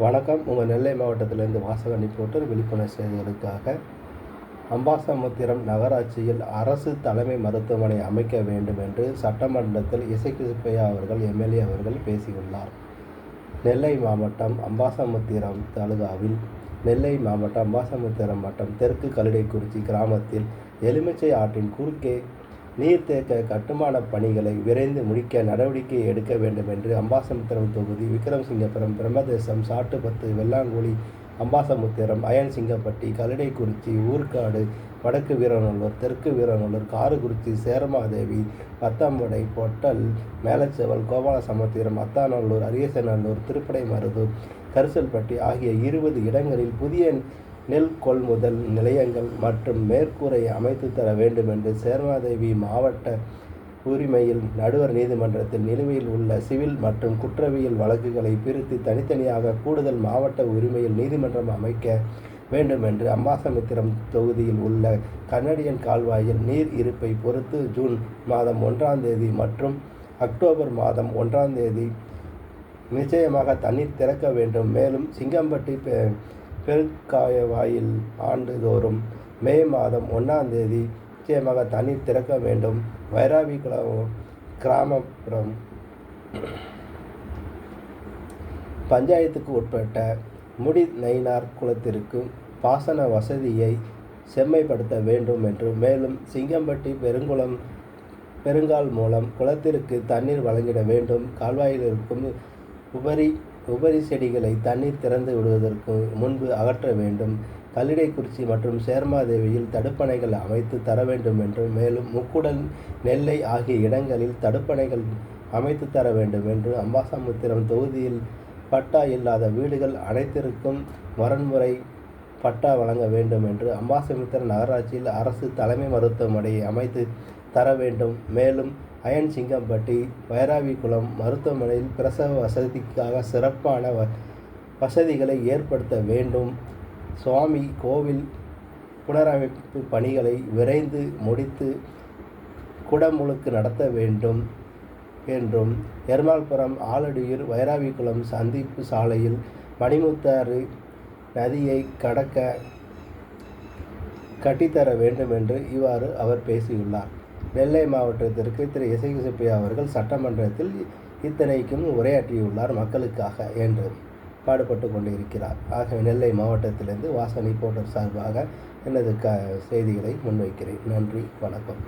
வணக்கம். உங்கள் நெல்லை மாவட்டத்திலிருந்து வாசகன் ரிப்போர்ட்டர். விழிப்புணர்வு செய்திகளுக்காக அம்பாசமுத்திரம் நகராட்சியில் அரசு தலைமை மருத்துவமனை அமைக்க வேண்டும் என்று சட்டமன்றத்தில் இசக்கி சுப்பையா அவர்கள் எம்எல்ஏ அவர்கள் பேசியுள்ளார். நெல்லை மாவட்டம் அம்பாசமுத்திரம் தாலுகாவில் நெல்லை மாவட்டம் அம்பாசமுத்திரம் வட்டம் தெற்கு கல்லிடைக்குறிச்சி கிராமத்தில் எலுமிச்சை ஆற்றின் குறுக்கே நீர்த்தேக்க கட்டுமான பணிகளை விரைந்து முடிக்க நடவடிக்கை எடுக்க வேண்டும் என்று அம்பாசமுத்திரம் தொகுதி விக்ரமசிங்கபுரம், பிரம்மதேசம், சாட்டுப்பத்து, வெள்ளாங்குழி, அம்பாசமுத்திரம், அயன்சிங்கப்பட்டி, கல்லிடைக்குறிச்சி, ஊர்காடு, வடக்கு வீரநல்லூர், தெற்கு வீரநல்லூர், காரக்குறிச்சி, சேரமாதேவி, பத்தம்படை, பொட்டல், மேலச்செவல், கோபாலசமுத்திரம், அத்தாநல்லூர், அரியசநல்லூர், திருப்படைமருதூர், கரிசல்பட்டி ஆகிய 20 இடங்களில் புதிய நெல் கொள்முதல் நிலையங்கள் மற்றும் மேற்கூரை அமைத்து தர வேண்டும் என்று சேரமாதேவி மாவட்ட உரிமையில் நடுவர் நீதிமன்றத்தில் நிலுவையில் உள்ள சிவில் மற்றும் குற்றவியல் வழக்குகளை பிரித்து தனித்தனியாக கூடுதல் மாவட்ட உரிமையில் நீதிமன்றம் அமைக்க வேண்டும் என்று அம்பாசமுத்திரம் தொகுதியில் உள்ள கனடியன் கால்வாயில் நீர் இருப்பை பொறுத்து ஜூன் மாதம் 1ஆம் தேதி மற்றும் அக்டோபர் மாதம் 1ஆம் தேதி நிச்சயமாக தண்ணீர் திறக்க வேண்டும். மேலும் சிங்கம்பட்டி பெருக்காயவாயில் ஆண்டுதோறும் மே மாதம் 1ஆம் தேதி நிச்சயமாக தண்ணீர் திறக்க வேண்டும். வைராவிக்குளம் கிராமப்புறம் பஞ்சாயத்துக்கு உட்பட்ட முடி நயினார் குளத்திற்கு பாசன வசதியை செம்மைப்படுத்த வேண்டும் என்று மேலும் சிங்கம்பட்டி பெருங்கால் மூலம் குளத்திற்கு தண்ணீர் வழங்கிட வேண்டும். கால்வாயில் இருக்கும் உபரி செடிகளை தண்ணீர் திறந்து விடுவதற்கு முன்பு அகற்ற வேண்டும். கல்லிடைக்குறிச்சி மற்றும் சேர்மாதேவியில் தடுப்பணைகள் அமைத்து தர வேண்டும் என்றும் மேலும் முக்குடல், நெல்லை ஆகிய இடங்களில் தடுப்பணைகள் அமைத்து தர வேண்டும் என்று அம்பாசமுத்திரம் தொகுதியில் பட்டா இல்லாத வீடுகள் அனைத்திற்கும் வரன்முறை பட்டா வழங்க வேண்டும் என்று அம்பாசமுத்திரம் நகராட்சியில் அரசு தலைமை மருத்துவமனையை அமைத்து தர வேண்டும். மேலும் அயன்சிங்கம்பட்டி, வைராவிக்குளம் மருத்துவமனையில் பிரசவ வசதிக்காக சிறப்பான வசதிகளை ஏற்படுத்த வேண்டும். சுவாமி கோவில் புனரமைப்பு பணிகளை விரைந்து முடித்து குடமுழுக்கு நடத்த வேண்டும் என்றும் எர்மாள்புரம் ஆலடியூர் வைராவிக்குளம் சந்திப்பு சாலையில் மணிமுத்தாறு நதியை கடக்க கட்டித்தர வேண்டும் என்று இவ்வாறு அவர் பேசியுள்ளார். நெல்லை மாவட்டத்திற்கு திரு இசக்கி சுப்பையா அவர்கள் சட்டமன்றத்தில் இத்தனைக்கும் உரையாற்றியுள்ளார். மக்களுக்காக என்று பாடுபட்டு கொண்டிருக்கிறார். ஆக நெல்லை மாவட்டத்திலிருந்து வாசகன் ரிப்போர்ட்டர் சார்பாக எனது செய்திகளை முன்வைக்கிறேன். நன்றி, வணக்கம்.